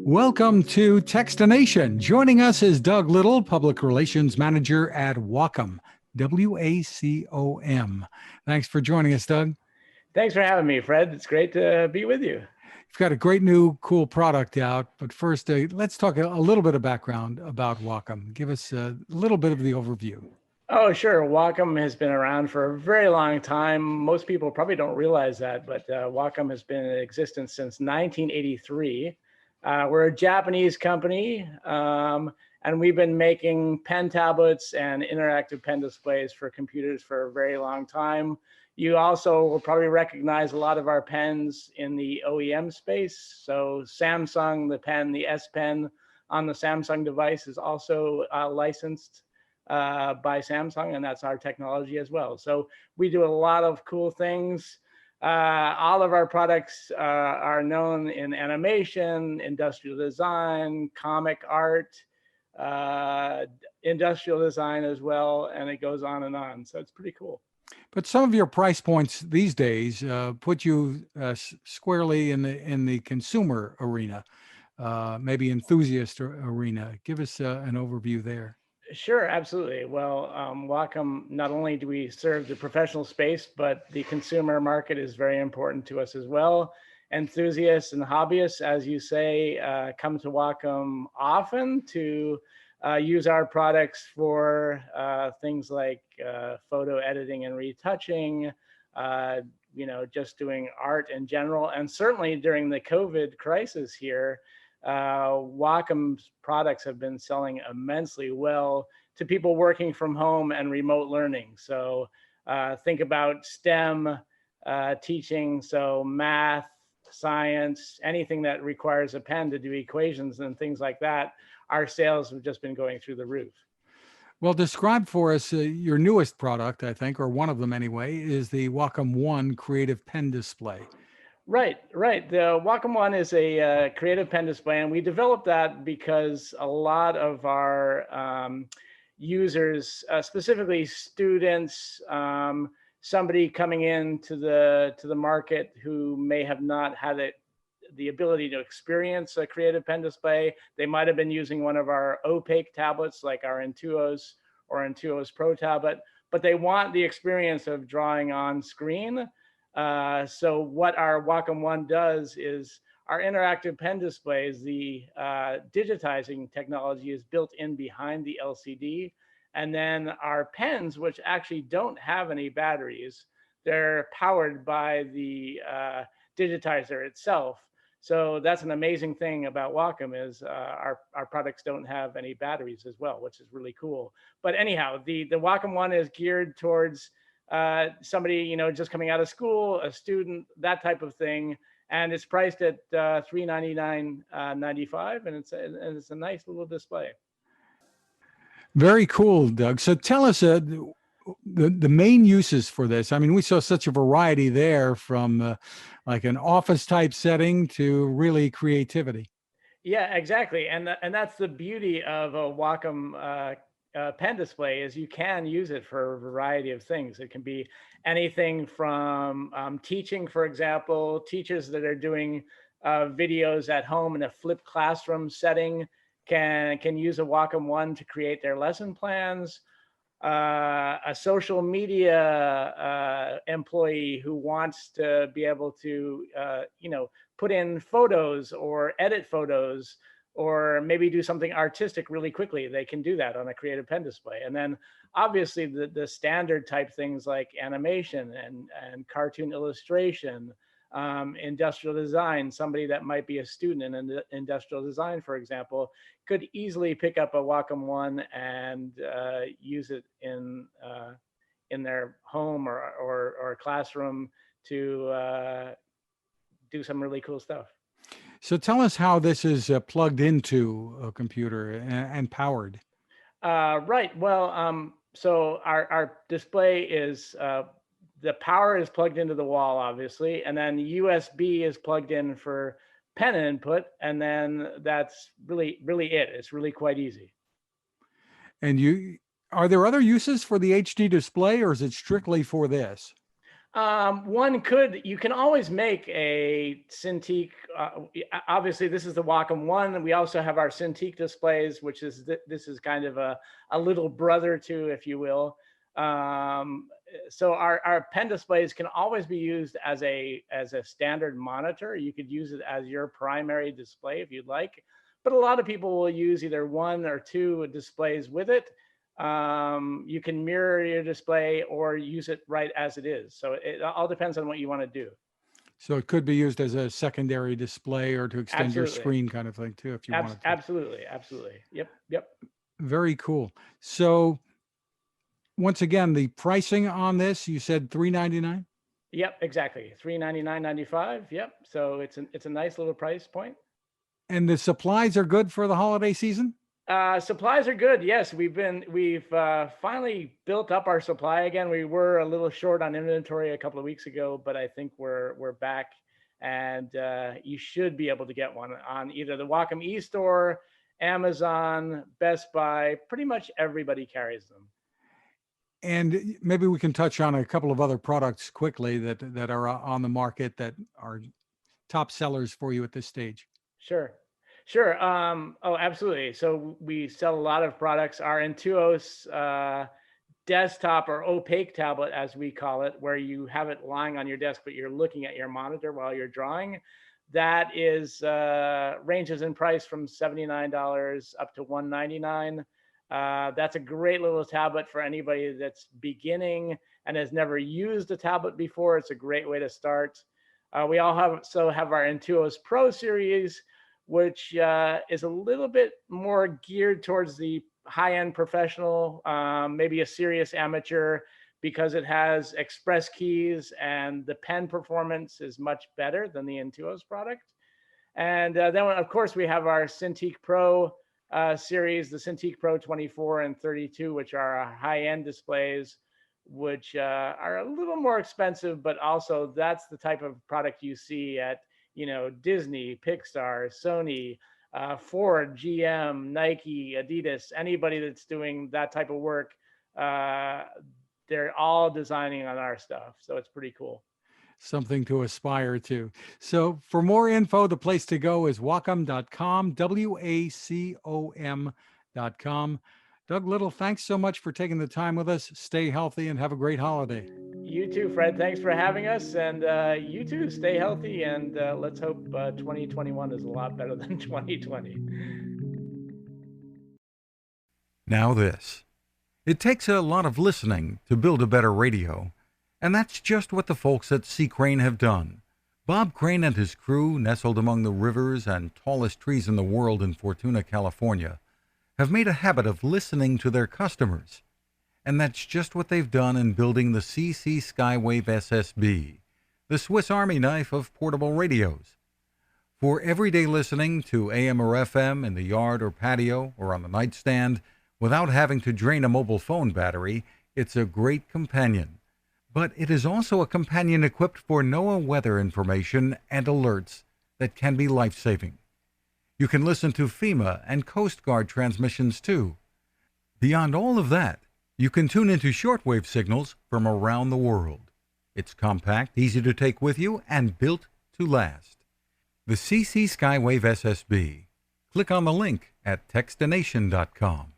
Welcome to Techstination. Joining us is Doug Little, Public Relations Manager at Wacom, Wacom. Thanks for joining us, Doug. Thanks for having me, Fred. It's great to be with you. You've got a great new cool product out, but first, let's talk a little bit of background about Wacom. Give us a little bit of the overview. Oh, sure. Wacom has been around for a very long time. Most people probably don't realize that, but Wacom has been in existence since 1983. We're a Japanese company, and we've been making pen tablets and interactive pen displays for computers for a very long time. You also will probably recognize a lot of our pens in the OEM space. So Samsung, the pen, the S Pen on the Samsung device is also licensed by Samsung, and that's our technology as well. So we do a lot of cool things. All of our products are known in animation, industrial design, comic art, industrial design as well, and it goes on and on. So it's pretty cool. But some of your price points these days put you squarely in the consumer arena, maybe enthusiast arena. Give us an overview there. Sure, absolutely. Well, Wacom, not only do we serve the professional space, but the consumer market is very important to us as well. Enthusiasts and hobbyists, as you say, come to Wacom often to use our products for things like photo editing and retouching, just doing art in general. And certainly during the COVID crisis here, Wacom's products have been selling immensely well to people working from home and remote learning. So think about STEM teaching, so math, science, anything that requires a pen to do equations and things like that. Our sales have just been going through the roof. Well, describe for us your newest product, I think, or one of them anyway, is the Wacom One Creative Pen Display. Right. The Wacom One is a creative pen display, and we developed that because a lot of our users, specifically students, somebody coming into the market who may have not had the ability to experience a creative pen display. They might have been using one of our opaque tablets like our Intuos or Intuos Pro tablet, but they want the experience of drawing on screen. So what our Wacom One does is our interactive pen displays, the digitizing technology is built in behind the LCD. And then our pens, which actually don't have any batteries, they're powered by the digitizer itself. So that's an amazing thing about Wacom is our products don't have any batteries as well, which is really cool. But anyhow, the Wacom One is geared towards somebody, just coming out of school, a student, that type of thing. And it's priced at $399.95, and it's a nice little display. Very cool, Doug. So tell us the main uses for this. I mean, we saw such a variety there from like an office type setting to really creativity. Yeah, exactly. And that's the beauty of a Wacom pen display is you can use it for a variety of things. It can be anything from teaching, for example, teachers that are doing videos at home in a flipped classroom setting can use a Wacom One to create their lesson plans. A social media employee who wants to be able to, put in photos or edit photos, or maybe do something artistic really quickly, they can do that on a creative pen display. And then obviously the standard type things like animation and cartoon illustration, industrial design, somebody that might be a student in industrial design, for example, could easily pick up a Wacom One and use it in their home or classroom to do some really cool stuff. So tell us how this is plugged into a computer and powered. Right. Well, so our display is, the power is plugged into the wall, obviously, and then USB is plugged in for pen input, and then that's really it. It's really quite easy. And are there other uses for the HD display, or is it strictly for this? You can always make a Cintiq. Obviously, this is the Wacom One. We also have our Cintiq displays, which is this is kind of a little brother to, if you will. So our pen displays can always be used as a standard monitor. You could use it as your primary display if you'd like, but a lot of people will use either one or two displays with it. You can mirror your display or use it right as it is. So it all depends on what you want to do. So it could be used as a secondary display or to extend your Absolutely. screen kind of thing too, if you wanted to. Absolutely. Absolutely. Yep. Very cool. So once again, the pricing on this, you said $399? Yep, exactly. $399.95. Yep. So it's a nice little price point. And the supplies are good for the holiday season? Supplies are good. Yes, we've finally built up our supply again. We were a little short on inventory a couple of weeks ago, but I think we're back, and you should be able to get one on either the Wacom eStore, Amazon, Best Buy. Pretty much everybody carries them. And maybe we can touch on a couple of other products quickly that are on the market that are top sellers for you at this stage. Sure. Oh, absolutely. So we sell a lot of products. Our Intuos desktop or opaque tablet, as we call it, where you have it lying on your desk, but you're looking at your monitor while you're drawing. That is ranges in price from $79 up to $199. That's a great little tablet for anybody that's beginning and has never used a tablet before. It's a great way to start. We also have our Intuos Pro series, which is a little bit more geared towards the high-end professional, maybe a serious amateur, because it has express keys and the pen performance is much better than the Intuos product. And then, of course, we have our Cintiq Pro series, the Cintiq Pro 24 and 32, which are our high-end displays, which are a little more expensive, but also that's the type of product you see at Disney, Pixar, Sony, Ford, GM, Nike, Adidas, anybody that's doing that type of work, they're all designing on our stuff. So it's pretty cool. Something to aspire to. So for more info, the place to go is wacom.com, Wacom.com. Doug Little, thanks so much for taking the time with us. Stay healthy and have a great holiday. You too, Fred. Thanks for having us. And you too, stay healthy. And let's hope 2021 is a lot better than 2020. Now this. It takes a lot of listening to build a better radio. And that's just what the folks at C. Crane have done. Bob Crane and his crew, nestled among the rivers and tallest trees in the world in Fortuna, California, have made a habit of listening to their customers. And that's just what they've done in building the CC Skywave SSB, the Swiss Army knife of portable radios. For everyday listening to AM or FM in the yard or patio or on the nightstand without having to drain a mobile phone battery, it's a great companion. But it is also a companion equipped for NOAA weather information and alerts that can be life-saving. You can listen to FEMA and Coast Guard transmissions too. Beyond all of that, you can tune into shortwave signals from around the world. It's compact, easy to take with you, and built to last. The CC Skywave SSB. Click on the link at Techstination.com.